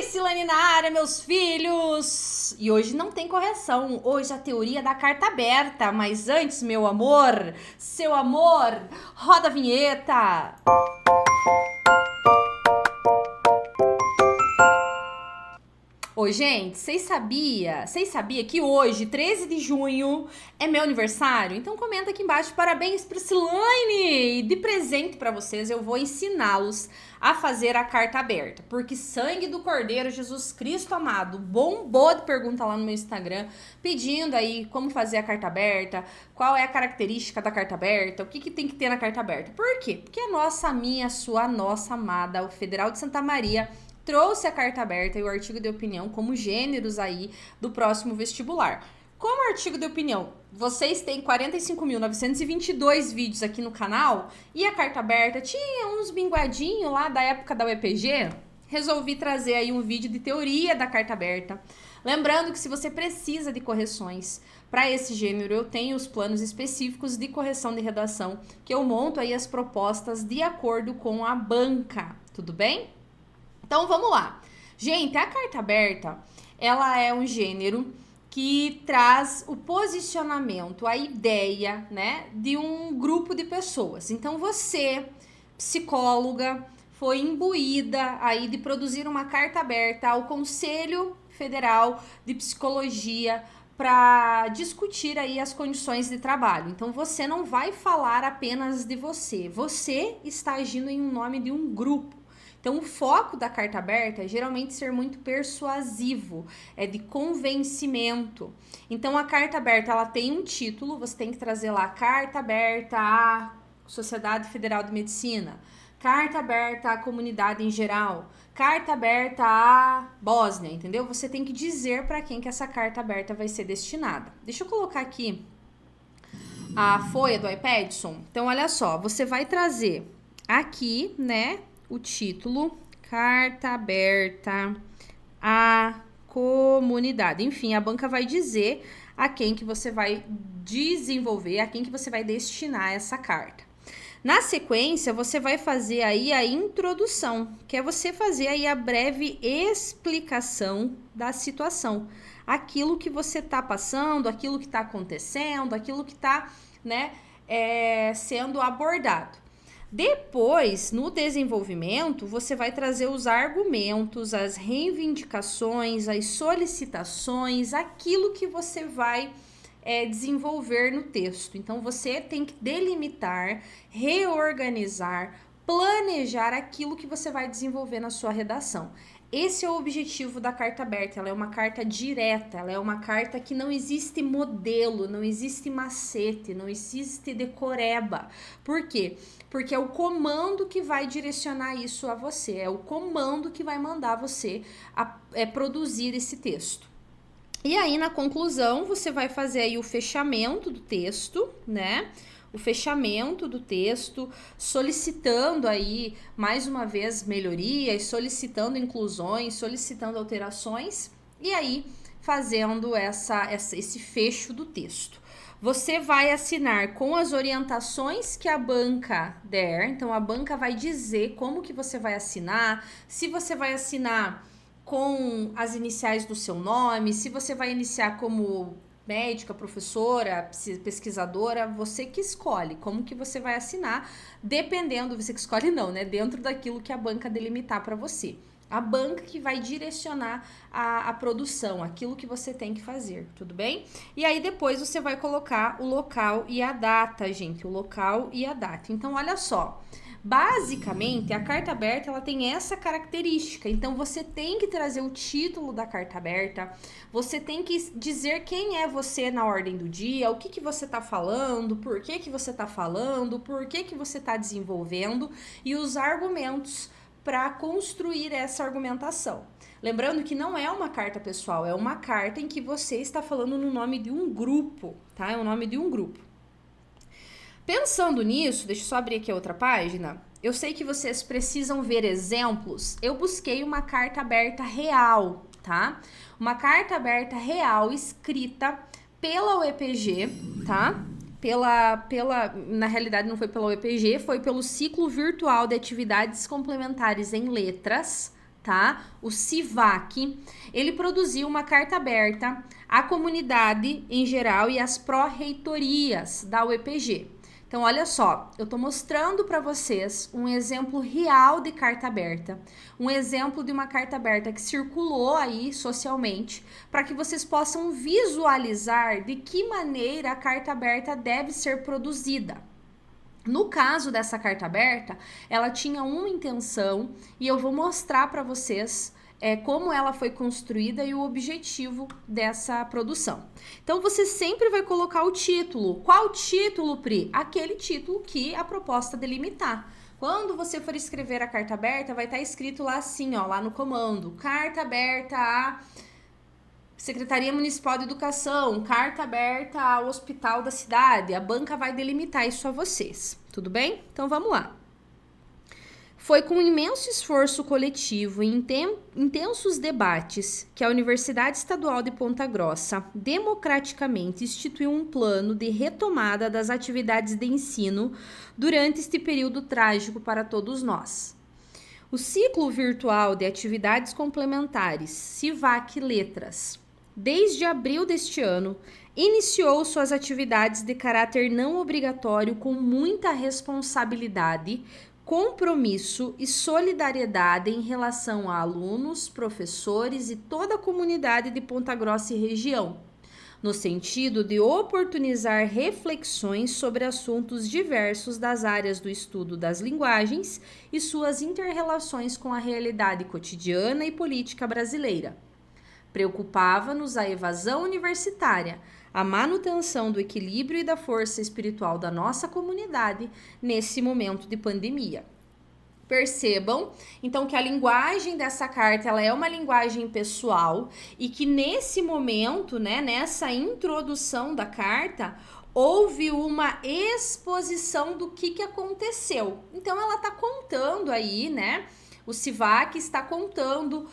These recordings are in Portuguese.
Silane na área, meus filhos! E hoje não tem correção, hoje a teoria da carta aberta. Mas antes, meu amor, seu amor, roda a vinheta! Oi, gente, vocês sabia que hoje, 13 de junho, é meu aniversário? Então comenta aqui embaixo, parabéns pra Silane! E de presente pra vocês, eu vou ensiná-los a fazer a carta aberta. Porque sangue do Cordeiro Jesus Cristo amado bombou de pergunta lá no meu Instagram, pedindo aí como fazer a carta aberta, qual é a característica da carta aberta, o que tem que ter na carta aberta. Por quê? Porque a nossa amada, o Federal de Santa Maria, trouxe a carta aberta e o artigo de opinião como gêneros aí do próximo vestibular. Como artigo de opinião, vocês têm 45.922 vídeos aqui no canal e a carta aberta tinha uns binguadinhos lá da época da UEPG, resolvi trazer aí um vídeo de teoria da carta aberta. Lembrando que se você precisa de correções para esse gênero, eu tenho os planos específicos de correção de redação, que eu monto aí as propostas de acordo com a banca, tudo bem? Então, vamos lá. Gente, a carta aberta, ela é um gênero que traz o posicionamento, a ideia, né, de um grupo de pessoas. Então, você, psicóloga, foi imbuída aí de produzir uma carta aberta ao Conselho Federal de Psicologia para discutir aí as condições de trabalho. Então, você não vai falar apenas de você. Você está agindo em nome de um grupo. Então, o foco da carta aberta é geralmente ser muito persuasivo, é de convencimento. Então, a carta aberta, ela tem um título, você tem que trazer lá carta aberta à Sociedade Federal de Medicina, carta aberta à comunidade em geral, carta aberta à Bósnia, entendeu? Você tem que dizer para quem que essa carta aberta vai ser destinada. Deixa eu colocar aqui a folha do iPadson. Então, olha só, você vai trazer aqui, né, o título, carta aberta à comunidade. Enfim, a banca vai dizer a quem que você vai desenvolver, a quem que você vai destinar essa carta. Na sequência, você vai fazer aí a introdução, que é você fazer aí a breve explicação da situação. Aquilo que você tá passando, aquilo que tá acontecendo, aquilo que tá, né, sendo abordado. Depois, no desenvolvimento, você vai trazer os argumentos, as reivindicações, as solicitações, aquilo que você vai desenvolver no texto. Então, você tem que delimitar, reorganizar, planejar aquilo que você vai desenvolver na sua redação. Esse é o objetivo da carta aberta, ela é uma carta direta, ela é uma carta que não existe modelo, não existe macete, não existe decoreba. Por quê? Porque é o comando que vai direcionar isso a você, é o comando que vai mandar você produzir esse texto. E aí, na conclusão, você vai fazer aí o fechamento do texto, né? O fechamento do texto, solicitando aí, mais uma vez, melhorias, solicitando inclusões, solicitando alterações, e aí fazendo esse fecho do texto. Você vai assinar com as orientações que a banca der, então a banca vai dizer como que você vai assinar, se você vai assinar com as iniciais do seu nome, se você vai iniciar como médica, professora, pesquisadora, você que escolhe como que você vai assinar, dependendo, você que escolhe não, né? Dentro daquilo que a banca delimitar para você. A banca que vai direcionar a produção, aquilo que você tem que fazer, tudo bem? E aí depois você vai colocar o local e a data, gente, o local e a data. Então, olha só, basicamente, a carta aberta, ela tem essa característica. Então, você tem que trazer o título da carta aberta, você tem que dizer quem é você na ordem do dia, o que você tá falando, por que você tá falando, por que você tá desenvolvendo e os argumentos para construir essa argumentação. Lembrando que não é uma carta pessoal, é uma carta em que você está falando no nome de um grupo, tá? É o nome de um grupo. Pensando nisso, deixa eu só abrir aqui a outra página. Eu sei que vocês precisam ver exemplos. Eu busquei uma carta aberta real, tá? Uma carta aberta real escrita pela UEPG, tá? Na realidade não foi pela UEPG, foi pelo Ciclo Virtual de Atividades Complementares em Letras, tá? O CIVAC, ele produziu uma carta aberta à comunidade em geral e às pró-reitorias da UEPG. Então, olha só, eu tô mostrando para vocês um exemplo real de carta aberta, um exemplo de uma carta aberta que circulou aí socialmente, para que vocês possam visualizar de que maneira a carta aberta deve ser produzida. No caso dessa carta aberta, ela tinha uma intenção e eu vou mostrar para vocês como ela foi construída e o objetivo dessa produção. Então, você sempre vai colocar o título. Qual título, Pri? Aquele título que a proposta delimitar. Quando você for escrever a carta aberta, vai estar escrito lá assim, ó, lá no comando. Carta aberta a Secretaria Municipal de Educação, carta aberta ao hospital da cidade. A banca vai delimitar isso a vocês, tudo bem? Então vamos lá. Foi com imenso esforço coletivo e intensos debates que a Universidade Estadual de Ponta Grossa democraticamente instituiu um plano de retomada das atividades de ensino durante este período trágico para todos nós. O ciclo virtual de atividades complementares CIVAC Letras, desde abril deste ano, iniciou suas atividades de caráter não obrigatório com muita responsabilidade, compromisso e solidariedade em relação a alunos, professores e toda a comunidade de Ponta Grossa e região, no sentido de oportunizar reflexões sobre assuntos diversos das áreas do estudo das linguagens e suas inter-relações com a realidade cotidiana e política brasileira. Preocupava-nos a evasão universitária, a manutenção do equilíbrio e da força espiritual da nossa comunidade nesse momento de pandemia. Percebam, então, que a linguagem dessa carta, ela é uma linguagem pessoal e que nesse momento, né, nessa introdução da carta, houve uma exposição do que aconteceu. Então, ela está contando aí, né, o CIVAC está contando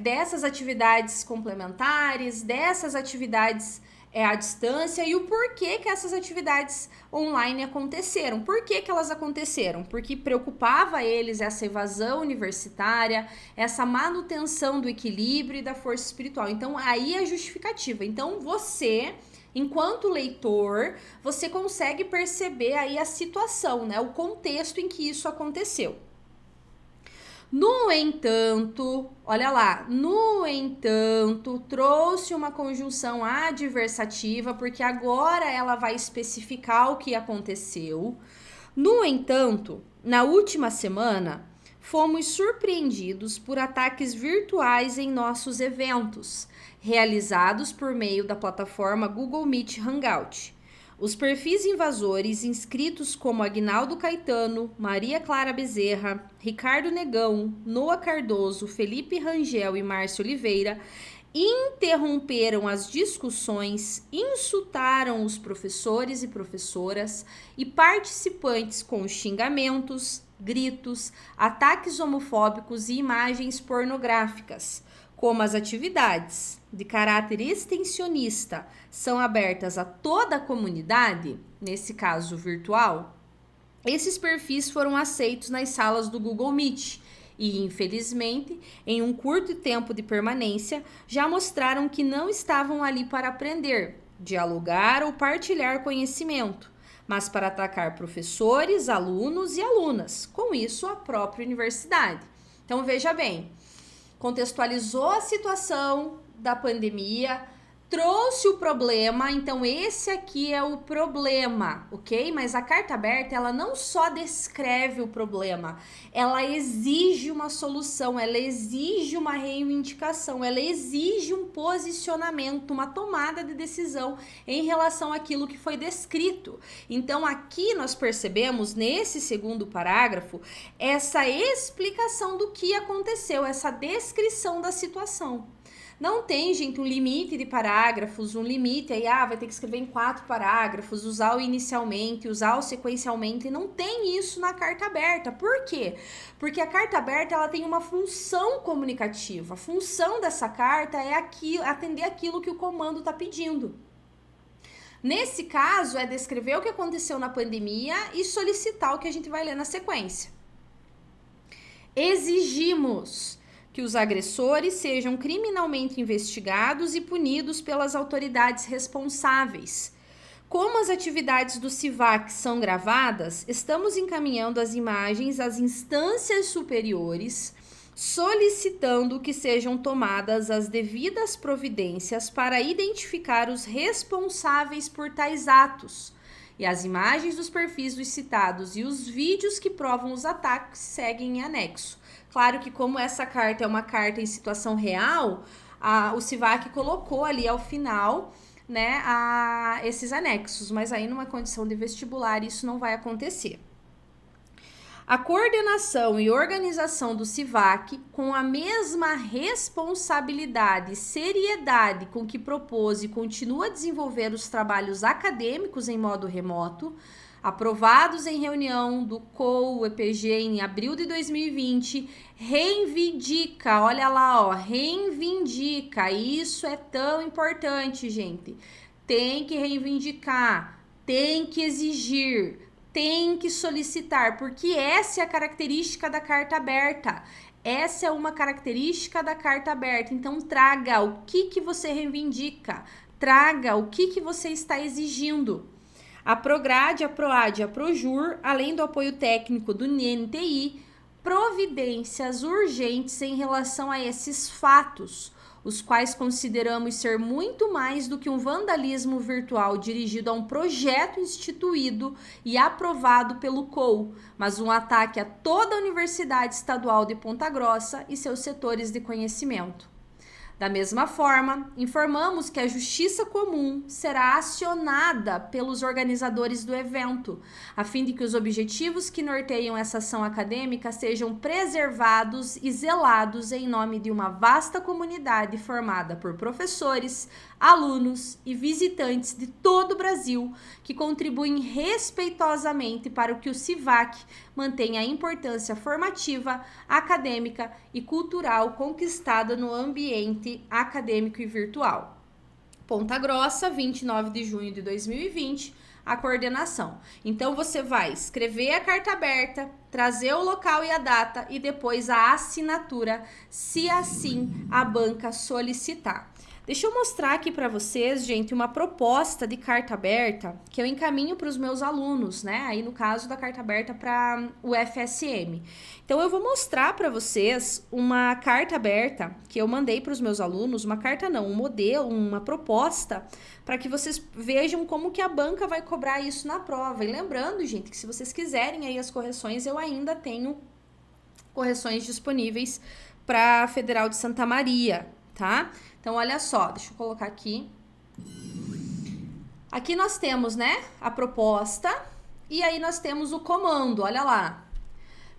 dessas atividades complementares, dessas atividades à distância e o porquê que essas atividades online aconteceram. Por que elas aconteceram? Porque preocupava eles essa evasão universitária, essa manutenção do equilíbrio e da força espiritual. Então, aí é a justificativa. Então, você, enquanto leitor, você consegue perceber aí a situação, né? O contexto em que isso aconteceu. No entanto, olha lá, no entanto, trouxe uma conjunção adversativa, porque agora ela vai especificar o que aconteceu. No entanto, na última semana, fomos surpreendidos por ataques virtuais em nossos eventos, realizados por meio da plataforma Google Meet Hangout. Os perfis invasores inscritos como Aguinaldo Caetano, Maria Clara Bezerra, Ricardo Negão, Noah Cardoso, Felipe Rangel e Márcio Oliveira interromperam as discussões, insultaram os professores e professoras e participantes com xingamentos, gritos, ataques homofóbicos e imagens pornográficas. Como as atividades de caráter extensionista são abertas a toda a comunidade, nesse caso virtual, esses perfis foram aceitos nas salas do Google Meet e, infelizmente, em um curto tempo de permanência, já mostraram que não estavam ali para aprender, dialogar ou partilhar conhecimento, mas para atacar professores, alunos e alunas, com isso a própria universidade. Então, veja bem, contextualizou a situação da pandemia, trouxe o problema, então esse aqui é o problema, ok? Mas a carta aberta, ela não só descreve o problema, ela exige uma solução, ela exige uma reivindicação, ela exige um posicionamento, uma tomada de decisão em relação àquilo que foi descrito. Então aqui nós percebemos, nesse segundo parágrafo, essa explicação do que aconteceu, essa descrição da situação. Não tem, gente, um limite de parágrafos, um limite aí, vai ter que escrever em 4 parágrafos, usar o inicialmente, usar o sequencialmente, não tem isso na carta aberta. Por quê? Porque a carta aberta, ela tem uma função comunicativa. A função dessa carta é atender aquilo que o comando está pedindo. Nesse caso, é descrever o que aconteceu na pandemia e solicitar o que a gente vai ler na sequência. Exigimos que os agressores sejam criminalmente investigados e punidos pelas autoridades responsáveis. Como as atividades do CIVAC são gravadas, estamos encaminhando as imagens às instâncias superiores, solicitando que sejam tomadas as devidas providências para identificar os responsáveis por tais atos. E as imagens dos perfis dos citados e os vídeos que provam os ataques seguem em anexo. Claro que como essa carta é uma carta em situação real, o CIVAC colocou ali ao final, né, esses anexos, mas aí numa condição de vestibular isso não vai acontecer. A coordenação e organização do CIVAC, com a mesma responsabilidade e seriedade com que propôs e continua a desenvolver os trabalhos acadêmicos em modo remoto, aprovados em reunião do COU-EPG em abril de 2020, reivindica, olha lá, ó, reivindica, isso é tão importante, gente, tem que reivindicar, tem que exigir, tem que solicitar, porque essa é a característica da carta aberta. Essa é uma característica da carta aberta. Então, traga o que você reivindica. Traga o que você está exigindo. A Prograde, a Proad, a Projur, além do apoio técnico do NTI, providências urgentes em relação a esses fatos, os quais consideramos ser muito mais do que um vandalismo virtual dirigido a um projeto instituído e aprovado pelo COU, mas um ataque a toda a Universidade Estadual de Ponta Grossa e seus setores de conhecimento. Da mesma forma, informamos que a Justiça Comum será acionada pelos organizadores do evento, a fim de que os objetivos que norteiam essa ação acadêmica sejam preservados e zelados em nome de uma vasta comunidade formada por professores, alunos e visitantes de todo o Brasil, que contribuem respeitosamente para que o CIVAC mantenha a importância formativa, acadêmica e cultural conquistada no ambiente acadêmico e virtual. Ponta Grossa, 29 de junho de 2020, a coordenação. Então, você vai escrever a carta aberta, trazer o local e a data e depois a assinatura, se assim a banca solicitar. Deixa eu mostrar aqui para vocês, gente, uma proposta de carta aberta que eu encaminho para os meus alunos, né? Aí, no caso da carta aberta para o FSM. Então, eu vou mostrar para vocês uma carta aberta que eu mandei para os meus alunos, uma carta não, um modelo, uma proposta, para que vocês vejam como que a banca vai cobrar isso na prova. E lembrando, gente, que se vocês quiserem aí as correções, eu ainda tenho correções disponíveis para a Federal de Santa Maria, tá? Então, olha só, deixa eu colocar aqui. Aqui nós temos, né, a proposta e aí nós temos o comando, olha lá.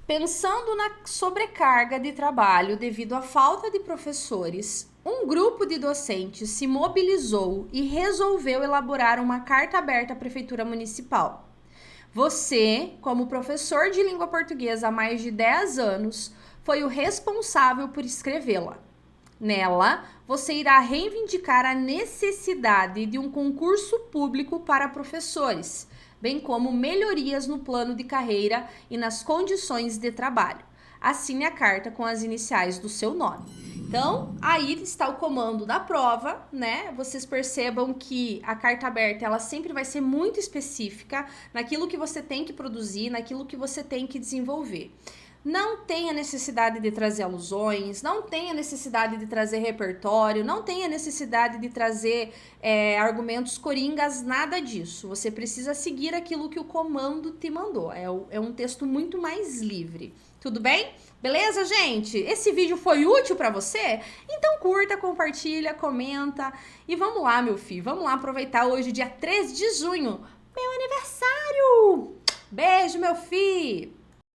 Pensando na sobrecarga de trabalho devido à falta de professores, um grupo de docentes se mobilizou e resolveu elaborar uma carta aberta à Prefeitura Municipal. Você, como professor de língua portuguesa há mais de 10 anos, foi o responsável por escrevê-la. Nela, você irá reivindicar a necessidade de um concurso público para professores, bem como melhorias no plano de carreira e nas condições de trabalho. Assine a carta com as iniciais do seu nome. Então, aí está o comando da prova, né? Vocês percebam que a carta aberta, ela sempre vai ser muito específica naquilo que você tem que produzir, naquilo que você tem que desenvolver. Não tem a necessidade de trazer alusões, não tem a necessidade de trazer repertório, não tem a necessidade de trazer argumentos coringas, nada disso. Você precisa seguir aquilo que o comando te mandou. É um texto muito mais livre. Tudo bem? Beleza, gente? Esse vídeo foi útil para você? Então curta, compartilha, comenta e vamos lá, meu filho. Vamos lá aproveitar hoje, dia 13 de junho, meu aniversário! Beijo, meu filho!